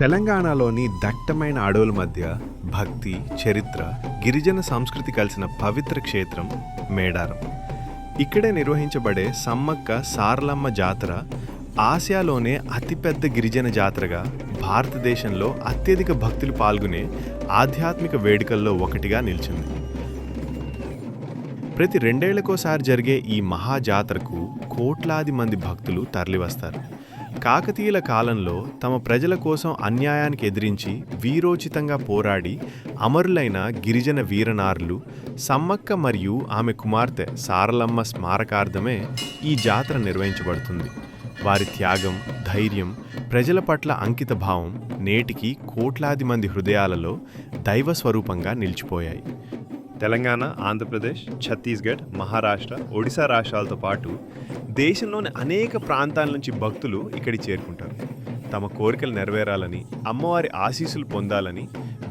తెలంగాణలోని దట్టమైన అడవుల మధ్య భక్తి, చరిత్ర, గిరిజన సంస్కృతి కలిసిన పవిత్ర క్షేత్రం మేడారం. ఇక్కడే నిర్వహించబడే సమ్మక్క సారలమ్మ జాతర ఆసియాలోనే అతిపెద్ద గిరిజన జాతరగా, భారతదేశంలో అత్యధిక భక్తులు పాల్గొనే ఆధ్యాత్మిక వేడుకల్లో ఒకటిగా నిలిచింది. ప్రతి 2 ఏళ్లకోసారి జరిగే ఈ మహాజాతరకు కోట్లాది మంది భక్తులు తరలివస్తారు. కాకతీయుల కాలంలో తమ ప్రజల కోసం అన్యాయానికి ఎదిరించి వీరోచితంగా పోరాడి అమరులైన గిరిజన వీరనారులు సమ్మక్క మరియు ఆమె కుమార్తె సారలమ్మ స్మారకార్థమే ఈ జాతర నిర్వహించబడుతుంది. వారి త్యాగం, ధైర్యం, ప్రజల పట్ల అంకిత భావం నేటికి కోట్లాది మంది హృదయాలలో దైవ స్వరూపంగా నిలిచిపోయాయి. తెలంగాణ, ఆంధ్రప్రదేశ్, ఛత్తీస్గఢ్, మహారాష్ట్ర, ఒడిశా రాష్ట్రాలతో పాటు దేశంలోని అనేక ప్రాంతాల నుంచి భక్తులు ఇక్కడికి చేరుకుంటారు. తమ కోరికలు నెరవేరాలని, అమ్మవారి ఆశీస్సులు పొందాలని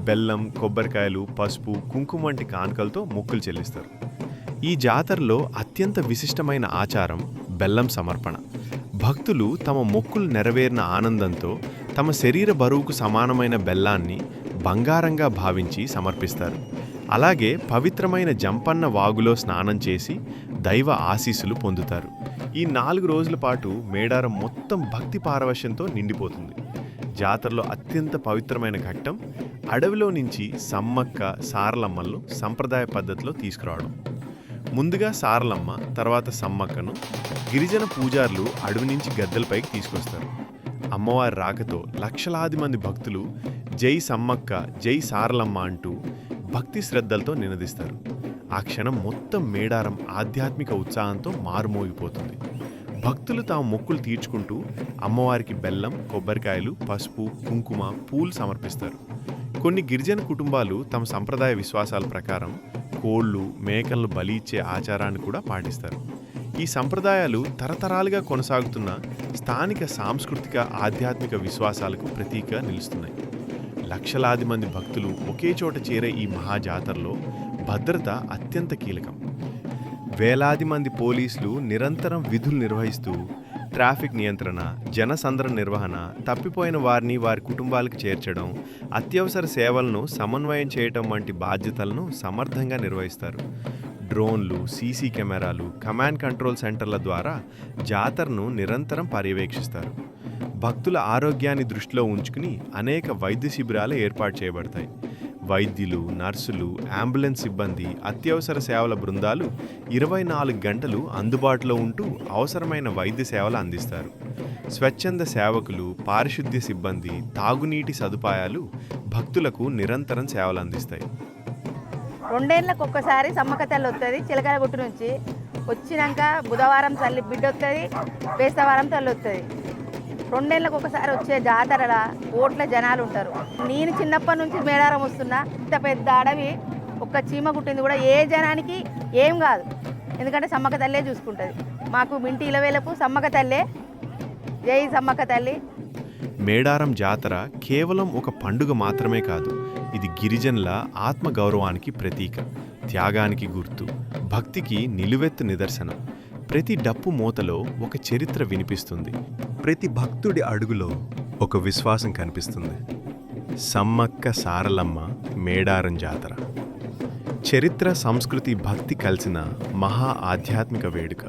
బెల్లం, కొబ్బరికాయలు, పసుపు, కుంకుమ వంటి కానుకలతో మొక్కులు చెల్లిస్తారు. ఈ జాతరలో అత్యంత విశిష్టమైన ఆచారం బెల్లం సమర్పణ. భక్తులు తమ మొక్కులు నెరవేరిన ఆనందంతో తమ శరీర బరువుకు సమానమైన బెల్లాన్ని బంగారంగా భావించి సమర్పిస్తారు. అలాగే పవిత్రమైన జంపన్న వాగులో స్నానం చేసి దైవ ఆశీస్సులు పొందుతారు. ఈ 4 రోజుల పాటు మేడారం మొత్తం భక్తి పారవశ్యంతో నిండిపోతుంది. జాతరలో అత్యంత పవిత్రమైన ఘట్టం అడవిలో నుంచి సమ్మక్క సారలమ్మలను సంప్రదాయ పద్ధతిలో తీసుకురావడం. ముందుగా సారలమ్మ, తర్వాత సమ్మక్కను గిరిజన పూజారులు అడవి నుంచి గద్దెలపైకి తీసుకొస్తారు. అమ్మవారి రాకతో లక్షలాది మంది భక్తులు జై సమ్మక్క, జై సారలమ్మ అంటూ భక్తి శ్రద్ధలతో నినదిస్తారు. ఆ క్షణం మొత్తం మేడారం ఆధ్యాత్మిక ఉత్సాహంతో మారుమోగిపోతుంది. భక్తులు తాము మొక్కులు తీర్చుకుంటూ అమ్మవారికి బెల్లం, కొబ్బరికాయలు, పసుపు, కుంకుమ, పూలు సమర్పిస్తారు. కొన్ని గిరిజన కుటుంబాలు తమ సంప్రదాయ విశ్వాసాల ప్రకారం కోళ్లు, మేకలను బలి ఇచ్చే ఆచారాన్ని కూడా పాటిస్తారు. ఈ సంప్రదాయాలు తరతరాలుగా కొనసాగుతున్న స్థానిక సాంస్కృతిక, ఆధ్యాత్మిక విశ్వాసాలకు ప్రతీకగా నిలుస్తున్నాయి. లక్షలాది మంది భక్తులు ఒకే చోట చేరే ఈ మహాజాతరలో భద్రత అత్యంత కీలకం. వేలాది మంది పోలీసులు నిరంతరం విధులు నిర్వహిస్తూ ట్రాఫిక్ నియంత్రణ, జనసంద్ర నిర్వహణ, తప్పిపోయిన వారిని వారి కుటుంబాలకు చేర్చడం, అత్యవసర సేవలను సమన్వయం చేయటం వంటి బాధ్యతలను సమర్థంగా నిర్వహిస్తారు. డ్రోన్లు, సీసీ కెమెరాలు, కమాండ్ కంట్రోల్ సెంటర్ల ద్వారా జాతరను నిరంతరం పర్యవేక్షిస్తారు. భక్తుల ఆరోగ్యాన్ని దృష్టిలో ఉంచుకుని అనేక వైద్య శిబిరాలు ఏర్పాటు చేయబడతాయి. వైద్యులు, నర్సులు, అంబులెన్స్ సిబ్బంది, అత్యవసర సేవల బృందాలు 24 గంటలు అందుబాటులో ఉంటూ అవసరమైన వైద్య సేవలు అందిస్తారు. స్వచ్ఛంద సేవకులు, పారిశుద్ధ్య సిబ్బంది, తాగునీటి సదుపాయాలు భక్తులకు నిరంతరం సేవలు అందిస్తాయి. 2 ఏళ్ళకు ఒక్కసారి సమ్మక్క తల్లి వస్తుంది. చిలకలగుట్టు నుంచి వచ్చినాక బుధవారం తల్లి బిడ్డ వస్తుంది, బేస్తవారం తల్లి వస్తుంది. 2 ఏళ్ళకు ఒకసారి వచ్చే జాతరల కోట్ల జనాలు ఉంటారు. నేను చిన్నప్పటి నుంచి మేడారం వస్తున్నా. ఇంత పెద్ద అడవి, ఒక్క చీమ కుట్టింది కూడా ఏ జనానికి ఏం కాదు. ఎందుకంటే సమ్మక్క తల్లే చూసుకుంటుంది. మాకు మింటి ఇలవేలకు సమ్మక్క తల్లే. జై సమ్మక్క తల్లి. మేడారం జాతర కేవలం ఒక పండుగ మాత్రమే కాదు, ఇది గిరిజనుల ఆత్మగౌరవానికి ప్రతీక, త్యాగానికి గుర్తు, భక్తికి నిలువెత్తు నిదర్శనం. ప్రతి డప్పు మూతలో ఒక చరిత్ర వినిపిస్తుంది. ప్రతి భక్తుడి అడుగులో ఒక విశ్వాసం కనిపిస్తుంది. సమ్మక్క సారలమ్మ మేడారం జాతర చరిత్ర, సంస్కృతి, భక్తి కలిసిన మహా ఆధ్యాత్మిక వేడుక.